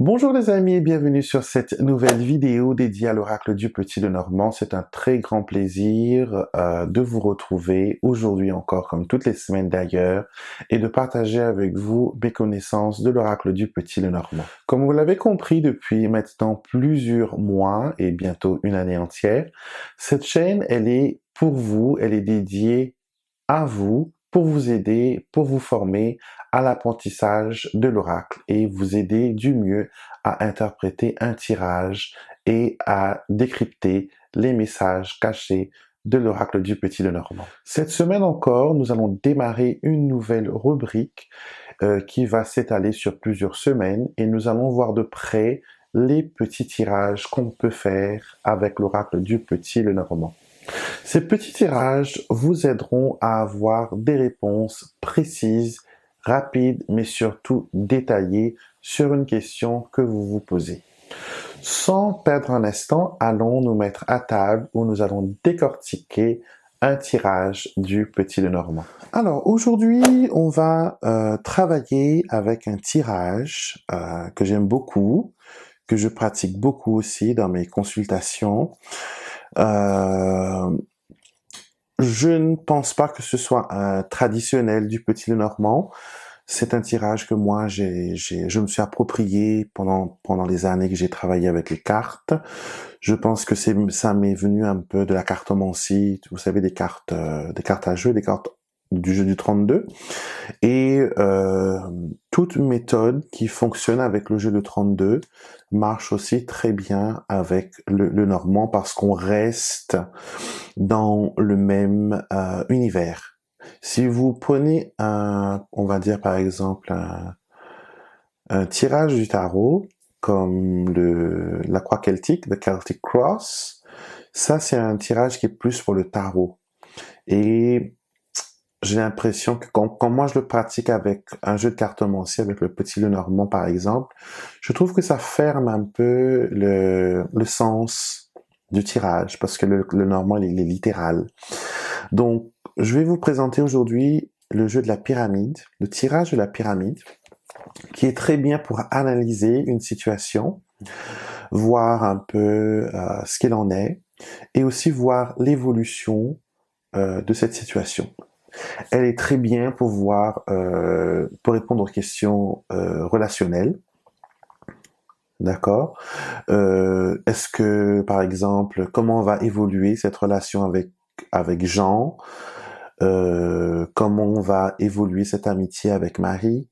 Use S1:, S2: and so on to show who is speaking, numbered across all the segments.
S1: Bonjour les amis et bienvenue sur cette nouvelle vidéo dédiée à l'oracle du Petit Lenormand. C'est un très grand plaisir de vous retrouver aujourd'hui encore comme toutes les semaines d'ailleurs et de partager avec vous mes connaissances de l'oracle du Petit Lenormand. Comme vous l'avez compris depuis maintenant plusieurs mois et bientôt une année entière, cette chaîne elle est pour vous, elle est dédiée à vous pour vous aider, pour vous former à l'apprentissage de l'oracle et vous aider du mieux à interpréter un tirage et à décrypter les messages cachés de l'oracle du Petit Lenormand. Cette semaine encore, nous allons démarrer une nouvelle rubrique qui va s'étaler sur plusieurs semaines et nous allons voir de près les petits tirages qu'on peut faire avec l'oracle du Petit Lenormand. Ces petits tirages vous aideront à avoir des réponses précises, rapides, mais surtout détaillées sur une question que vous vous posez. Sans perdre un instant, allons nous mettre à table où nous allons décortiquer un tirage du Petit Lenormand. Alors aujourd'hui, on va travailler avec un tirage que j'aime beaucoup, que je pratique beaucoup aussi dans mes consultations. Je ne pense pas que ce soit un traditionnel du Petit Lenormand. C'est un tirage que moi, je me suis approprié pendant les années que j'ai travaillé avec les cartes. Je pense que ça m'est venu un peu de la cartomancie, vous savez, des cartes à jeu, des cartes du jeu du 32. Et toute méthode qui fonctionne avec le jeu de 32 marche aussi très bien avec le normand parce qu'on reste dans le même univers. Si vous prenez on va dire par exemple un tirage du tarot comme la croix celtique, the Celtic Cross, ça c'est un tirage qui est plus pour le tarot. Et j'ai l'impression que quand moi je le pratique avec un jeu de cartomancie, avec le Petit Lenormand par exemple, je trouve que ça ferme un peu le sens du tirage, parce que le normand il est littéral. Donc, je vais vous présenter aujourd'hui le jeu de la pyramide, le tirage de la pyramide, qui est très bien pour analyser une situation, voir un peu ce qu'il en est, et aussi voir l'évolution de cette situation. Elle est très bien pour pour répondre aux questions relationnelles. D'accord. Est-ce que, par exemple, comment va évoluer cette relation avec Jean? Comment va évoluer cette amitié avec Marie?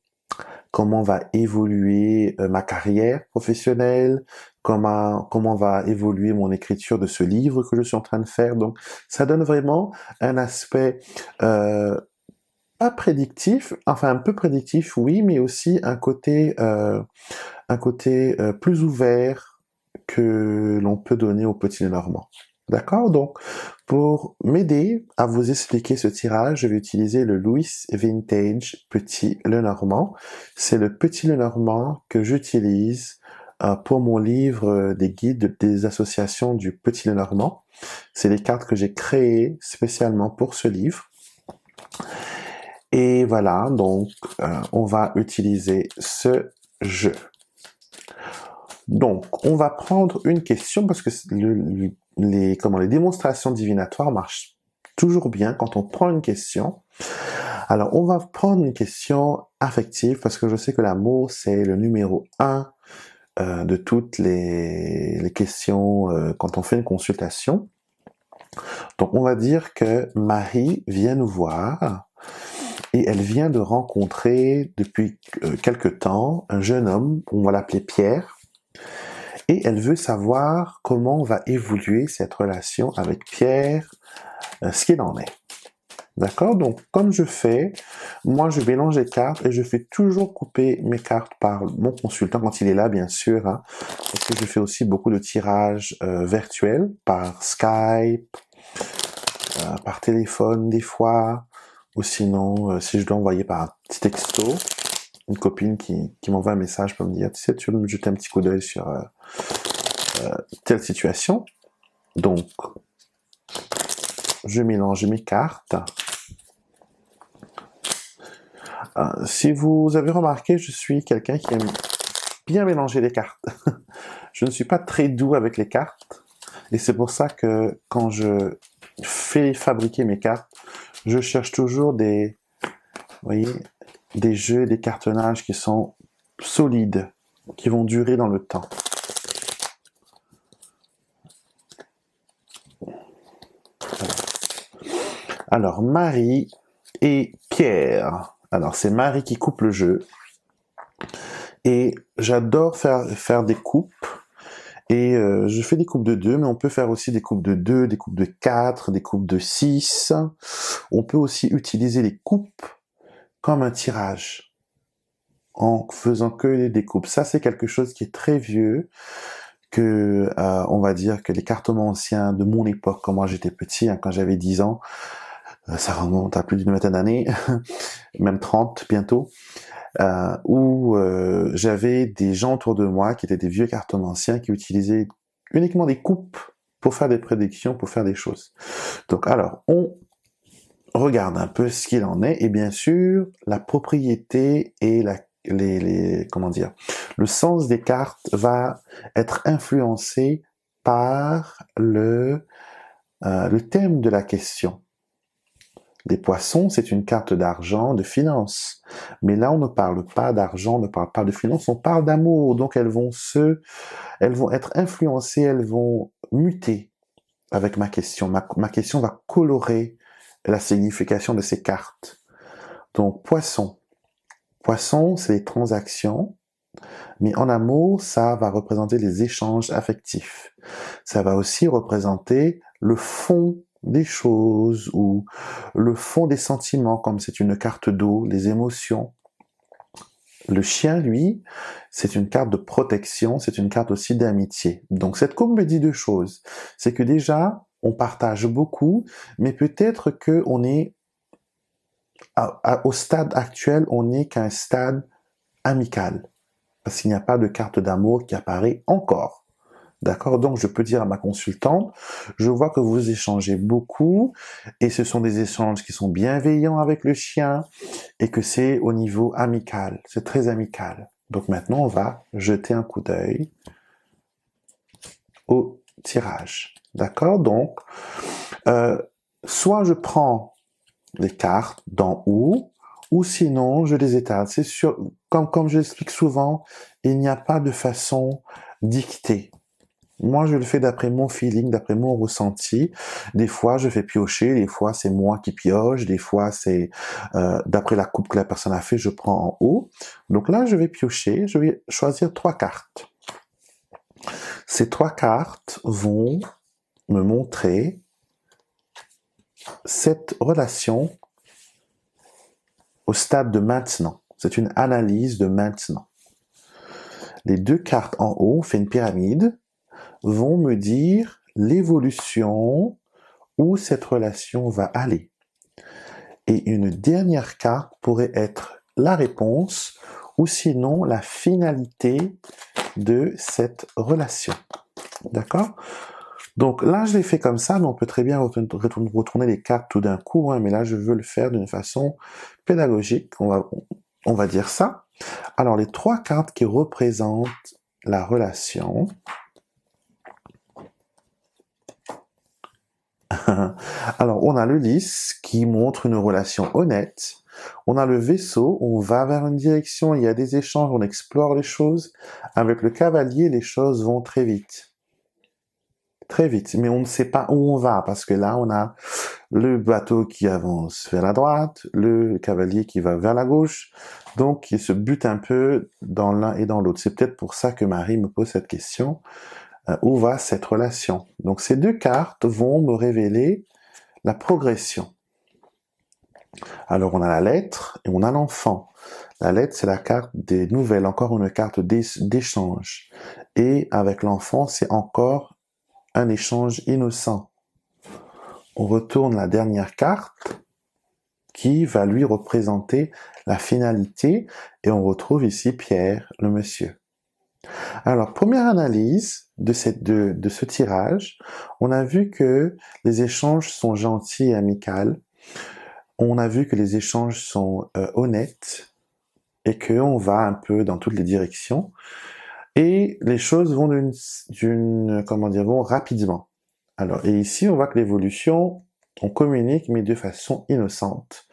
S1: Comment va évoluer ma carrière professionnelle? Comment va évoluer mon écriture de ce livre que je suis en train de faire? Donc, ça donne vraiment un aspect pas prédictif, enfin un peu prédictif, oui, mais aussi un côté plus ouvert que l'on peut donner au Petit Lenormand. D'accord? Donc, pour m'aider à vous expliquer ce tirage, je vais utiliser le Louis Vintage Petit Lenormand. C'est le Petit Lenormand que j'utilise pour mon livre des guides des associations du Petit Lenormand. C'est les cartes que j'ai créées spécialement pour ce livre. Et voilà, donc on va utiliser ce jeu. Donc, on va prendre une question parce que les démonstrations divinatoires marchent toujours bien quand on prend une question. Alors, on va prendre une question affective parce que je sais que l'amour, c'est le numéro 1 de toutes les questions quand on fait une consultation. Donc, on va dire que Marie vient nous voir et elle vient de rencontrer depuis quelque temps un jeune homme, on va l'appeler Pierre, et elle veut savoir comment va évoluer cette relation avec Pierre, ce qu'il en est. D'accord? Donc, comme je fais, moi je mélange les cartes et je fais toujours couper mes cartes par mon consultant quand il est là, bien sûr, hein, parce que je fais aussi beaucoup de tirages virtuels par Skype, par téléphone des fois, ou sinon, si je dois envoyer par un petit texto, une copine qui m'envoie un message pour me dire, tu sais, tu veux me jeter un petit coup d'œil sur telle situation. Donc, je mélange mes cartes. Si vous avez remarqué, je suis quelqu'un qui aime bien mélanger les cartes. Je ne suis pas très doux avec les cartes. Et c'est pour ça que quand je fais fabriquer mes cartes, je cherche toujours des, vous voyez, des jeux, des cartonnages qui sont solides, qui vont durer dans le temps. Alors, Marie et Pierre. Alors, c'est Marie qui coupe le jeu. Et j'adore faire des coupes. Et je fais des coupes de 2, mais on peut faire aussi des coupes de 2, des coupes de 4, des coupes de 6. On peut aussi utiliser les coupes comme un tirage, en faisant que des coupes. Ça, c'est quelque chose qui est très vieux, que on va dire que les cartomanciens de mon époque, quand moi j'étais petit, hein, quand j'avais 10 ans, ça remonte à plus d'une vingtaine d'années, même 30 bientôt, où j'avais des gens autour de moi qui étaient des vieux cartomanciens qui utilisaient uniquement des coupes pour faire des prédictions, pour faire des choses. Donc alors, on regarde un peu ce qu'il en est, et bien sûr, la propriété et comment dire, le sens des cartes va être influencé par le thème de la question. Les poissons, c'est une carte d'argent, de finance. Mais là, on ne parle pas d'argent, on ne parle pas de finance, on parle d'amour. Donc, elles vont être influencées, elles vont muter avec ma question. Ma question va colorer la signification de ces cartes. Donc, poisson. Poisson, c'est les transactions. Mais en amour, ça va représenter les échanges affectifs. Ça va aussi représenter le fond des choses ou le fond des sentiments, comme c'est une carte d'eau, les émotions. Le chien, lui, c'est une carte de protection, c'est une carte aussi d'amitié. Donc cette coupe me dit deux choses. C'est que déjà, on partage beaucoup, mais peut-être que on est au stade actuel, on n'est qu'à un stade amical. Parce qu'il n'y a pas de carte d'amour qui apparaît encore. D'accord? Donc, je peux dire à ma consultante, je vois que vous échangez beaucoup et ce sont des échanges qui sont bienveillants avec le chien et que c'est au niveau amical. C'est très amical. Donc maintenant, on va jeter un coup d'œil au tirage. D'accord? Donc, soit je prends les cartes d'en haut, ou sinon, je les étale. C'est sûr, comme je l'explique souvent, il n'y a pas de façon dictée. Moi, je le fais d'après mon feeling, d'après mon ressenti. Des fois, je fais piocher, des fois, c'est moi qui pioche, des fois, c'est d'après la coupe que la personne a fait, je prends en haut. Donc là, je vais piocher, je vais choisir 3 cartes. Ces 3 cartes vont me montrer cette relation au stade de maintenant. C'est une analyse de maintenant. Les 2 cartes en haut, on fait une pyramide, vont me dire l'évolution où cette relation va aller. Et une dernière carte pourrait être la réponse ou sinon la finalité de cette relation. D'accord? Donc là, je l'ai fait comme ça, mais on peut très bien retourner les cartes tout d'un coup, hein, mais là, je veux le faire d'une façon pédagogique, on va dire ça. Alors, les 3 cartes qui représentent la relation. Alors, on a le lys qui montre une relation honnête. On a le vaisseau, on va vers une direction, il y a des échanges, on explore les choses. Avec le cavalier, les choses vont très vite. Très vite, mais on ne sait pas où on va, parce que là, on a le bateau qui avance vers la droite, le cavalier qui va vers la gauche, donc il se bute un peu dans l'un et dans l'autre. C'est peut-être pour ça que Marie me pose cette question. Où va cette relation? Donc ces 2 cartes vont me révéler la progression. Alors on a la lettre et on a l'enfant. La lettre, c'est la carte des nouvelles, encore une carte d'échange. Et avec l'enfant, c'est encore un échange innocent. On retourne la dernière carte qui va lui représenter la finalité et on retrouve ici Pierre, le monsieur. Alors, première analyse de ce tirage, on a vu que les échanges sont gentils et amicaux. On a vu que les échanges sont honnêtes et qu'on va un peu dans toutes les directions. Et les choses vont vont rapidement. Alors, et ici, on voit que l'évolution, on communique, mais de façon innocente.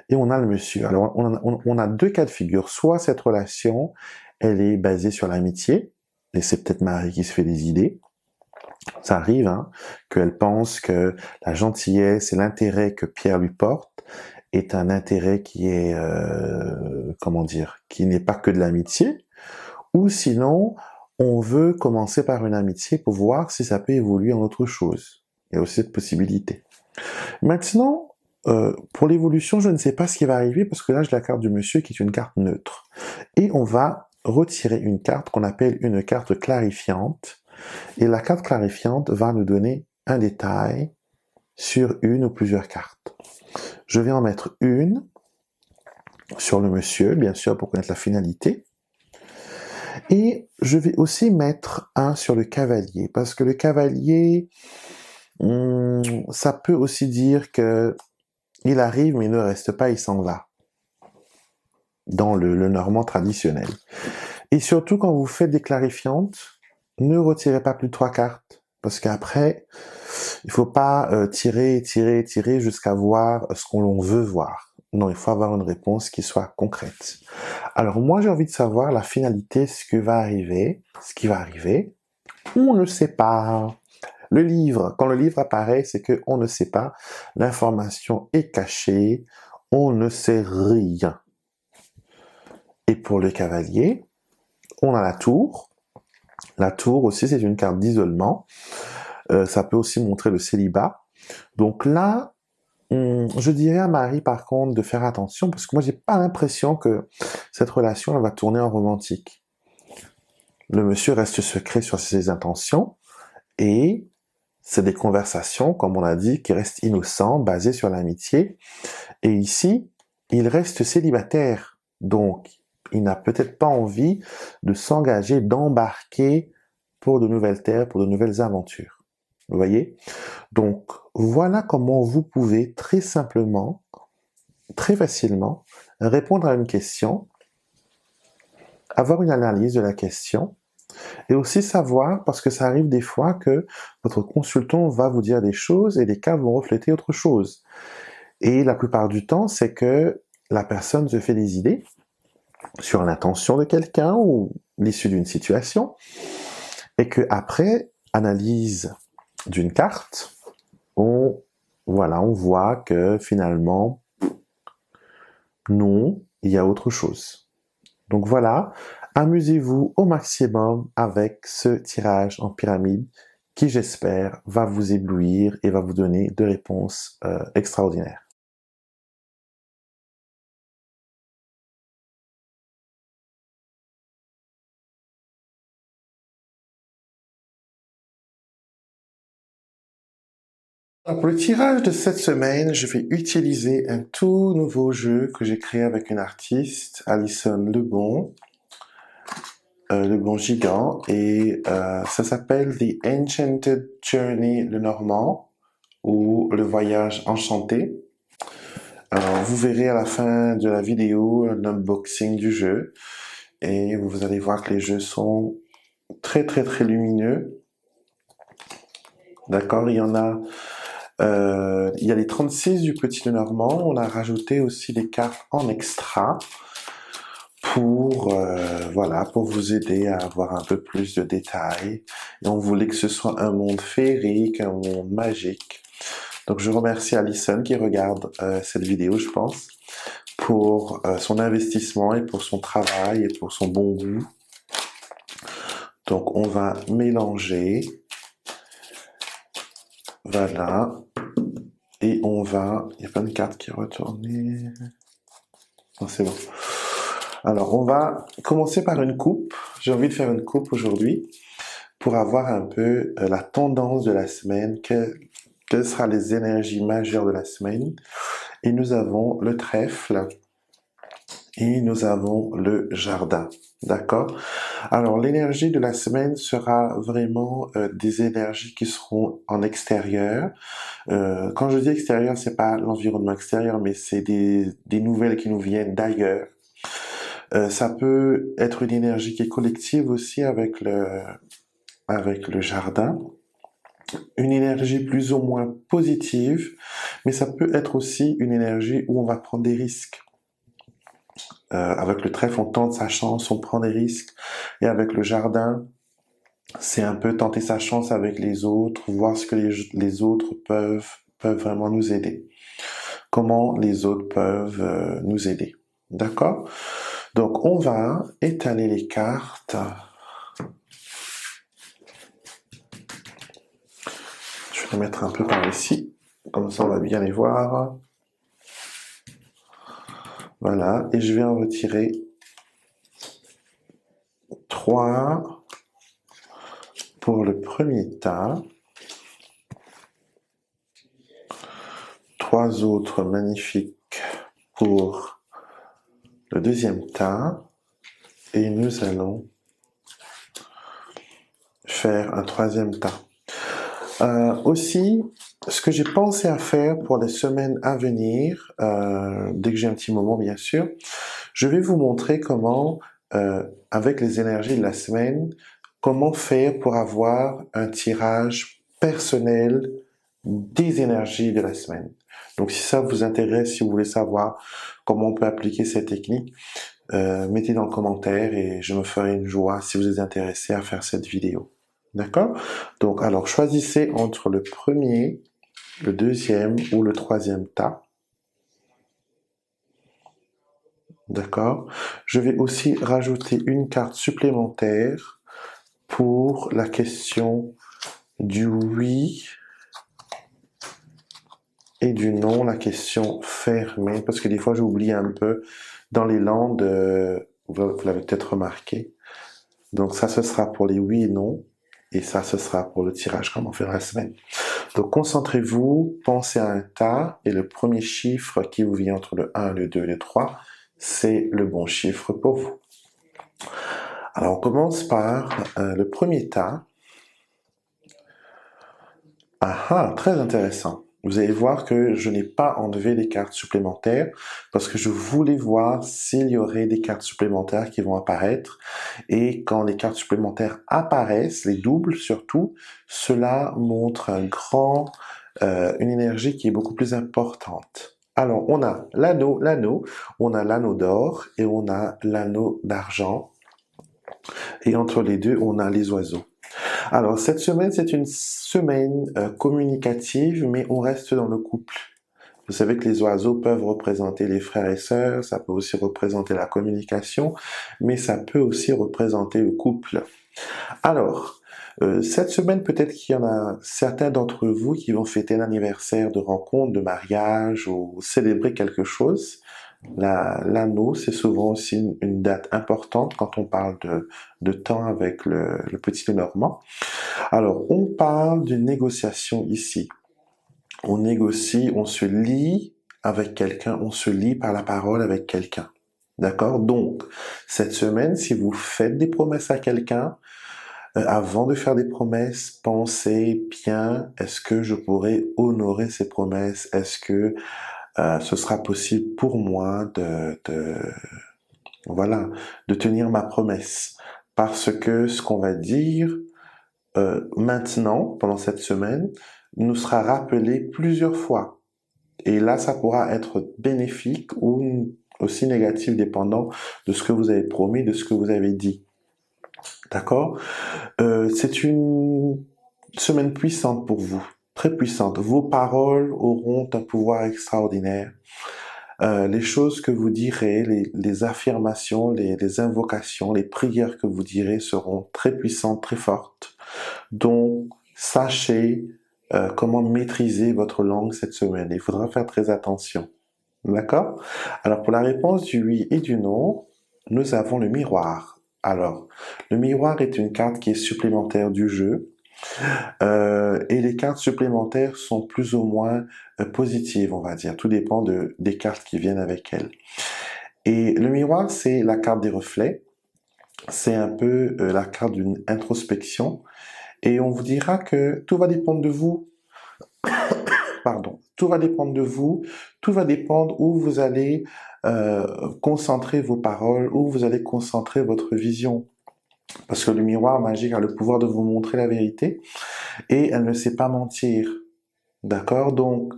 S1: Et on a le monsieur. Alors, on a deux cas de figure. Soit cette relation, elle est basée sur l'amitié, et c'est peut-être Marie qui se fait des idées. Ça arrive, hein, qu'elle pense que la gentillesse et l'intérêt que Pierre lui porte est un intérêt qui est, qui n'est pas que de l'amitié, ou sinon, on veut commencer par une amitié pour voir si ça peut évoluer en autre chose. Il y a aussi cette possibilité. Maintenant, pour l'évolution, je ne sais pas ce qui va arriver parce que là, j'ai la carte du monsieur qui est une carte neutre. Et on va retirer une carte qu'on appelle une carte clarifiante. Et la carte clarifiante va nous donner un détail sur une ou plusieurs cartes. Je vais en mettre une sur le monsieur, bien sûr, pour connaître la finalité. Et je vais aussi mettre un sur le cavalier, parce que le cavalier, ça peut aussi dire que il arrive, mais il ne reste pas, il s'en va. Dans le normand traditionnel. Et surtout, quand vous faites des clarifiantes, ne retirez pas plus de 3 cartes, parce qu'après, il faut pas tirer jusqu'à voir ce qu'on veut voir. Non, il faut avoir une réponse qui soit concrète. Alors moi, j'ai envie de savoir la finalité, ce qui va arriver. On ne sait pas. Le livre, quand le livre apparaît, c'est que on ne sait pas. L'information est cachée. On ne sait rien. Et pour le cavalier, on a la tour. La tour aussi, c'est une carte d'isolement. Ça peut aussi montrer le célibat. Donc là, je dirais à Marie, par contre, de faire attention, parce que moi, j'ai pas l'impression que cette relation, elle va tourner en romantique. Le monsieur reste secret sur ses intentions, et c'est des conversations, comme on a dit, qui restent innocentes, basées sur l'amitié. Et ici, il reste célibataire. Donc, il n'a peut-être pas envie de s'engager, d'embarquer pour de nouvelles terres, pour de nouvelles aventures. Vous voyez? Donc, voilà comment vous pouvez très simplement, très facilement, répondre à une question, avoir une analyse de la question, et aussi savoir, parce que ça arrive des fois que votre consultant va vous dire des choses et les cartes vont refléter autre chose. Et la plupart du temps, c'est que la personne se fait des idées sur l'intention de quelqu'un ou l'issue d'une situation, et que après analyse d'une carte, on voit que finalement, non, il y a autre chose. Donc voilà, amusez-vous au maximum avec ce tirage en pyramide qui, j'espère, va vous éblouir et va vous donner des réponses extraordinaires. Alors, pour le tirage de cette semaine, je vais utiliser un tout nouveau jeu que j'ai créé avec une artiste, Alison Lebon, Lebon Gigant, et ça s'appelle The Enchanted Journey le Normand, ou le voyage enchanté. Alors, vous verrez à la fin de la vidéo un unboxing du jeu, et vous allez voir que les jeux sont très très très lumineux. D'accord, il y a les 36 du Petit Lenormand. On a rajouté aussi des cartes en extra pour pour vous aider à avoir un peu plus de détails. Et on voulait que ce soit un monde féerique, un monde magique. Donc je remercie Alison qui regarde cette vidéo, je pense, pour son investissement et pour son travail et pour son bon goût. Donc on va mélanger. Voilà. Et on va... Il y a plein de cartes qui retournent. Non, c'est bon. Alors, on va commencer par une coupe. J'ai envie de faire une coupe aujourd'hui pour avoir un peu la tendance de la semaine. Quelles seront les énergies majeures de la semaine? Et nous avons le trèfle et nous avons le jardin. D'accord? Alors, l'énergie de la semaine sera vraiment des énergies qui seront en extérieur. Quand je dis extérieur, c'est pas l'environnement extérieur, mais c'est des nouvelles qui nous viennent d'ailleurs. Ça peut être une énergie qui est collective aussi avec le jardin. Une énergie plus ou moins positive, mais ça peut être aussi une énergie où on va prendre des risques. Avec le trèfle, on tente sa chance, on prend des risques. Et avec le jardin, c'est un peu tenter sa chance avec les autres, voir ce que les autres peuvent vraiment nous aider. Comment les autres peuvent nous aider. D'accord? Donc, on va étaler les cartes. Je vais les mettre un peu par ici. Comme ça, on va bien les voir. Voilà. Et je vais en retirer 3 pour le premier tas. 3 autres magnifiques pour le deuxième tas. Et nous allons faire un troisième tas. Aussi, ce que j'ai pensé à faire pour les semaines à venir, dès que j'ai un petit moment bien sûr, je vais vous montrer comment, avec les énergies de la semaine, comment faire pour avoir un tirage personnel des énergies de la semaine. Donc si ça vous intéresse, si vous voulez savoir comment on peut appliquer cette technique, mettez dans le commentaire et je me ferai une joie si vous êtes intéressé à faire cette vidéo. D'accord? Donc, alors, choisissez entre le premier, le deuxième ou le troisième tas. D'accord? Je vais aussi rajouter une carte supplémentaire pour la question du oui et du non, la question fermée, parce que des fois j'oublie un peu dans les landes, vous l'avez peut-être remarqué. Donc ça, ce sera pour les oui et non. Et ça, ce sera pour le tirage comme on fait la semaine. Donc, concentrez-vous, pensez à un tas, et le premier chiffre qui vous vient entre le 1, le 2 et le 3, c'est le bon chiffre pour vous. Alors, on commence par le premier tas. Ah, très intéressant. Vous allez voir que je n'ai pas enlevé les cartes supplémentaires parce que je voulais voir s'il y aurait des cartes supplémentaires qui vont apparaître. Et quand les cartes supplémentaires apparaissent, les doubles surtout, cela montre une énergie qui est beaucoup plus importante. Alors, on a l'anneau, on a l'anneau d'or et on a l'anneau d'argent. Et entre les deux, on a les oiseaux. Alors, cette semaine, c'est une semaine communicative, mais on reste dans le couple. Vous savez que les oiseaux peuvent représenter les frères et sœurs, ça peut aussi représenter la communication, mais ça peut aussi représenter le couple. Alors, cette semaine, peut-être qu'il y en a certains d'entre vous qui vont fêter l'anniversaire de rencontre, de mariage ou célébrer quelque chose. L'anneau, c'est souvent aussi une date importante quand on parle de temps avec le petit Lenormand. Alors, on parle d'une négociation ici. On négocie, on se lie avec quelqu'un, on se lie par la parole avec quelqu'un. D'accord? Donc, cette semaine, si vous faites des promesses à quelqu'un, avant de faire des promesses, pensez bien, est-ce que je pourrais honorer ces promesses? Est-ce que ce sera possible pour moi voilà, de tenir ma promesse? Parce que ce qu'on va dire maintenant, pendant cette semaine, nous sera rappelé plusieurs fois. Et là, ça pourra être bénéfique ou aussi négatif, dépendant de ce que vous avez promis, de ce que vous avez dit. D'accord? C'est une semaine puissante pour vous, très puissante. Vos paroles auront un pouvoir extraordinaire. Les choses que vous direz, les affirmations, les invocations, les prières que vous direz seront très puissantes, très fortes. Donc, sachez comment maîtriser votre langue cette semaine. Il faudra faire très attention. D'accord? Alors, pour la réponse du oui et du non, nous avons le miroir. Alors, le miroir est une carte qui est supplémentaire du jeu. Et les cartes supplémentaires sont plus ou moins positives, on va dire. Tout dépend des cartes qui viennent avec elles. Et le miroir, c'est la carte des reflets. C'est un peu la carte d'une introspection. Et on vous dira que tout va dépendre de vous. Pardon. Tout va dépendre de vous. Tout va dépendre où vous allez concentrer vos paroles, où vous allez concentrer votre vision. Parce que le miroir magique a le pouvoir de vous montrer la vérité et elle ne sait pas mentir. D'accord? Donc,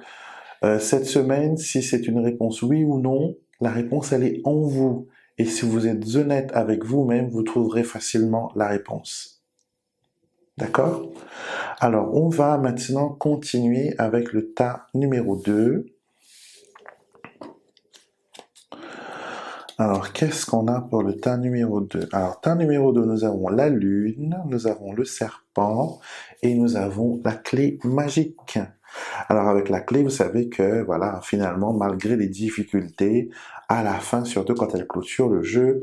S1: cette semaine, si c'est une réponse oui ou non, la réponse, elle est en vous. Et si vous êtes honnête avec vous-même, vous trouverez facilement la réponse. D'accord? Alors, on va maintenant continuer avec le tas numéro 2. Alors, qu'est-ce qu'on a pour le tas numéro 2? Alors, tas numéro 2, nous avons la lune, nous avons le serpent et nous avons la clé magique. Alors, avec la clé, vous savez que, voilà, finalement, malgré les difficultés, à la fin, surtout quand elle clôture le jeu,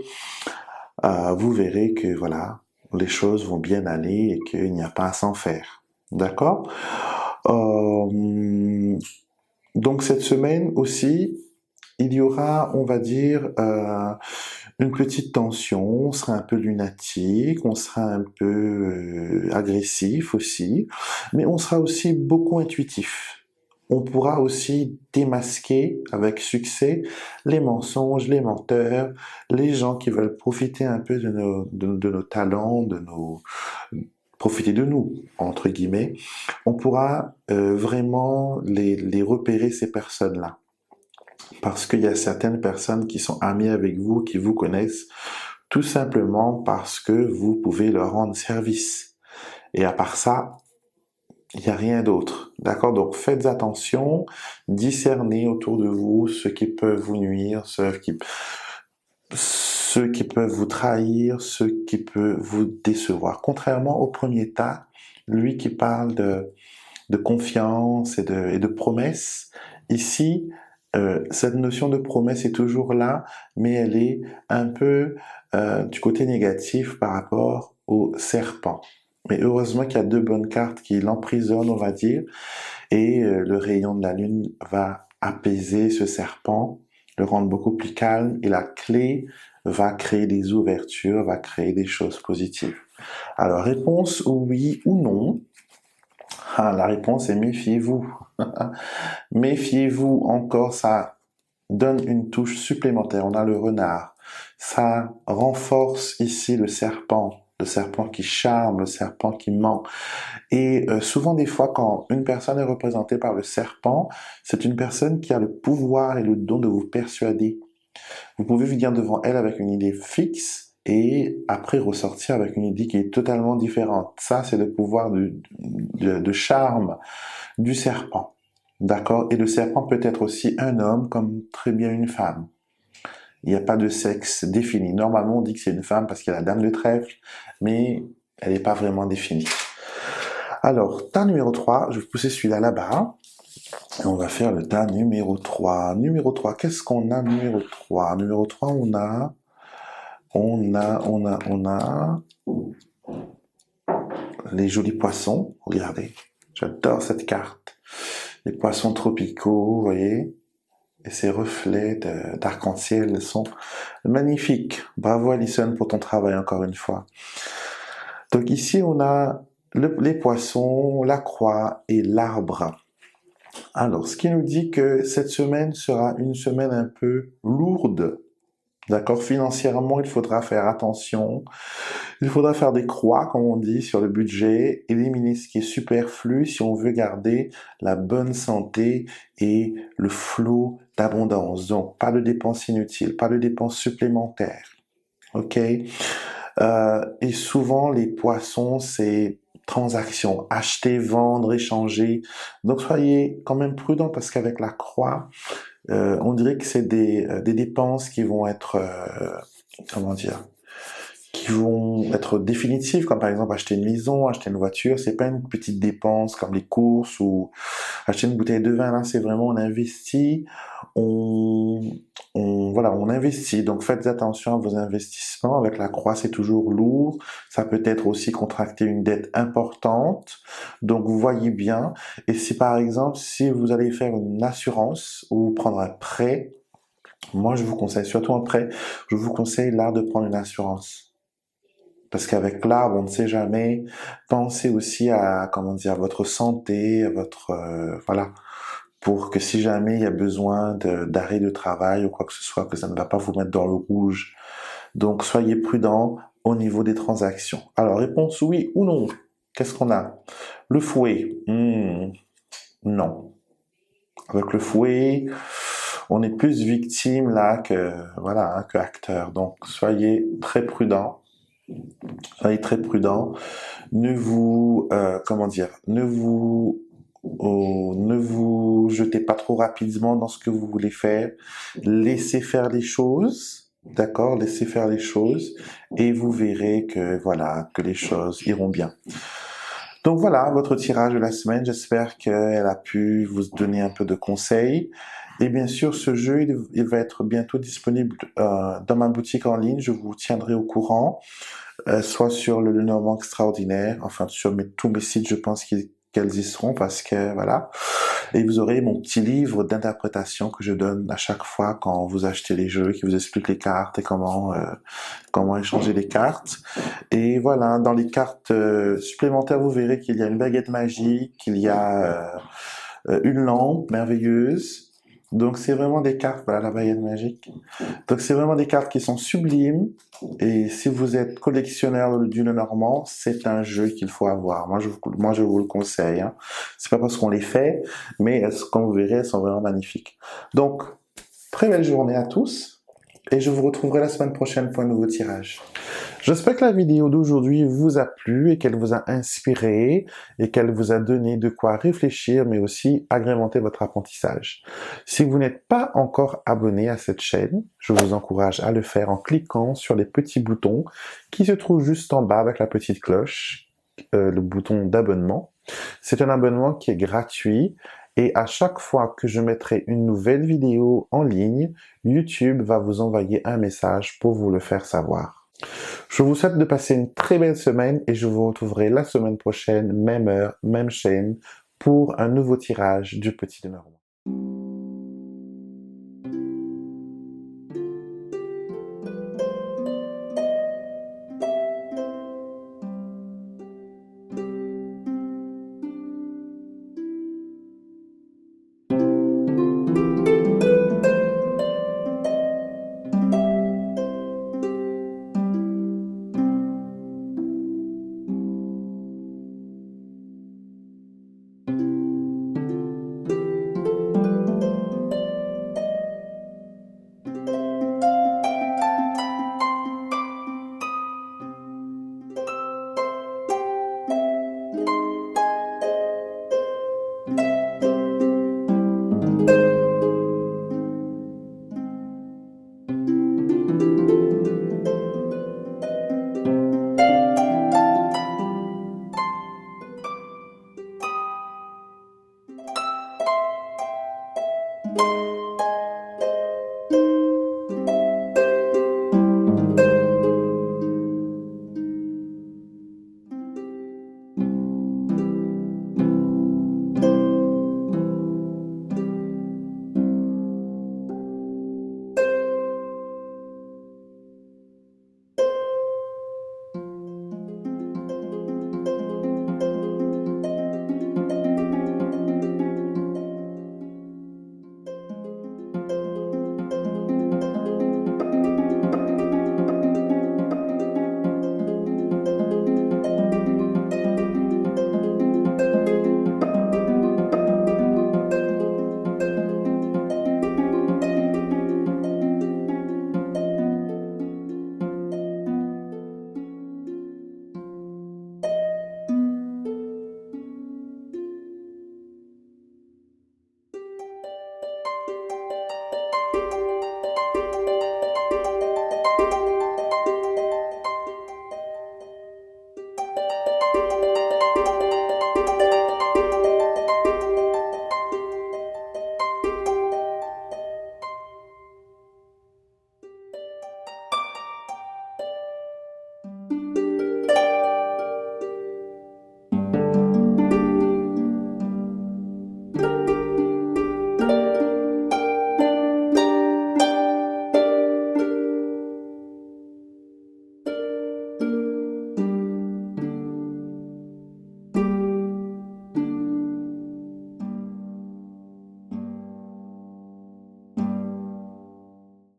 S1: vous verrez que, voilà, les choses vont bien aller et qu'il n'y a pas à s'en faire. D'accord? Donc, cette semaine aussi, il y aura, on va dire, une petite tension, on sera un peu lunatique, on sera un peu agressif aussi, mais on sera aussi beaucoup intuitif. On pourra aussi démasquer avec succès les mensonges, les menteurs, les gens qui veulent profiter un peu de nos talents, profiter de nous, entre guillemets. On pourra vraiment les repérer, ces personnes-là. Parce qu'il y a certaines personnes qui sont amies avec vous, qui vous connaissent, tout simplement parce que vous pouvez leur rendre service. Et à part ça, il n'y a rien d'autre. D'accord? Donc faites attention, discernez autour de vous ceux qui peuvent vous nuire, ceux qui peuvent vous trahir, ceux qui peuvent vous décevoir. Contrairement au premier tas, lui qui parle de confiance et de promesse, ici, cette notion de promesse est toujours là, mais elle est un peu du côté négatif par rapport au serpent. Mais heureusement qu'il y a deux bonnes cartes qui l'emprisonnent, on va dire, et le rayon de la lune va apaiser ce serpent, le rendre beaucoup plus calme, et la clé va créer des ouvertures, va créer des choses positives. Alors, réponse oui ou non. Ah, la réponse est méfiez-vous. Méfiez-vous encore, ça donne une touche supplémentaire. On a le renard. Ça renforce ici le serpent qui charme, le serpent qui ment. Et souvent des fois, quand une personne est représentée par le serpent, c'est une personne qui a le pouvoir et le don de vous persuader. Vous pouvez venir devant elle avec une idée fixe et après ressortir avec une idée qui est totalement différente. Ça, c'est le pouvoir de charme du serpent. D'accord? Et le serpent peut être aussi un homme comme très bien une femme. Il n'y a pas de sexe défini. Normalement, on dit que c'est une femme parce qu'il y a la dame de trèfle, mais elle n'est pas vraiment définie. Alors, tas numéro 3, je vais pousser celui-là là-bas. Et on va faire le tas numéro 3. Numéro 3, qu'est-ce qu'on a numéro 3? Numéro 3, on a les jolis poissons. Regardez, j'adore cette carte. Les poissons tropicaux, vous voyez? Et ces reflets d'arc-en-ciel sont magnifiques. Bravo Alison pour ton travail encore une fois. Donc ici, on a les poissons, la croix et l'arbre. Alors, ce qui nous dit que cette semaine sera une semaine un peu lourde. D'accord? Financièrement, il faudra faire attention. Il faudra faire des croix, comme on dit, sur le budget, éliminer ce qui est superflu si on veut garder la bonne santé et le flot d'abondance. Donc, pas de dépenses inutiles, pas de dépenses supplémentaires. OK? Et souvent, les poissons, c'est transactions, acheter, vendre, échanger. Donc, soyez quand même prudents parce qu'avec la croix, on dirait que c'est des dépenses qui vont être, comment dire, qui vont être définitives, comme par exemple acheter une maison, acheter une voiture. C'est pas une petite dépense comme les courses ou acheter une bouteille de vin. Là, c'est vraiment on investit, voilà, on investit. Donc faites attention à vos investissements. Avec la croix, c'est toujours lourd. Ça peut être aussi contracter une dette importante. Donc vous voyez bien. Et si par exemple, si vous allez faire une assurance ou prendre un prêt, moi je vous conseille surtout un prêt, je vous conseille là de prendre une assurance. Parce qu'avec l'arbre, on ne sait jamais. Pensez aussi à, comment dire, votre santé, à votre, voilà. pour que si jamais il y a besoin d'arrêt de travail ou quoi que ce soit, que ça ne va pas vous mettre dans le rouge. Donc, soyez prudent au niveau des transactions. Alors, réponse oui ou non. Qu'est-ce qu'on a? Le fouet. Non. Avec le fouet, on est plus victime là que voilà que acteur. Donc, soyez très prudent. Soyez très prudent. Ne vous comment dire? Ne vous jetez pas trop rapidement dans ce que vous voulez faire. Laissez faire les choses, d'accord? Laissez faire les choses et vous verrez que voilà, que les choses iront bien. Donc voilà, votre tirage de la semaine. J'espère qu'elle a pu vous donner un peu de conseils. Et bien sûr, ce jeu, il va être bientôt disponible dans ma boutique en ligne. Je vous tiendrai au courant, soit sur le Lenormand Extraordinaire, enfin sur tous mes sites, je pense qu'elles y seront parce que voilà. Et vous aurez mon petit livre d'interprétation que je donne à chaque fois quand vous achetez les jeux, qui vous explique les cartes et comment échanger les cartes. Et voilà, dans les cartes supplémentaires, vous verrez qu'il y a une baguette magique, qu'il y a une lampe merveilleuse. Donc c'est vraiment des cartes, voilà la baguette magique. Donc c'est vraiment des cartes qui sont sublimes. Et si vous êtes collectionneur du Lenormand, c'est un jeu qu'il faut avoir. Moi je vous le conseille. Hein. C'est pas parce qu'on les fait, mais comme vous verrez, elles sont vraiment magnifiques. Donc très belle journée à tous. Et je vous retrouverai la semaine prochaine pour un nouveau tirage. J'espère que la vidéo d'aujourd'hui vous a plu et qu'elle vous a inspiré et qu'elle vous a donné de quoi réfléchir, mais aussi agrémenter votre apprentissage. Si vous n'êtes pas encore abonné à cette chaîne, je vous encourage à le faire en cliquant sur les petits boutons qui se trouvent juste en bas avec la petite cloche, le bouton d'abonnement. C'est un abonnement qui est gratuit. Et à chaque fois que je mettrai une nouvelle vidéo en ligne, YouTube va vous envoyer un message pour vous le faire savoir. Je vous souhaite de passer une très belle semaine et je vous retrouverai la semaine prochaine, même heure, même chaîne, pour un nouveau tirage du Petit Lenormand.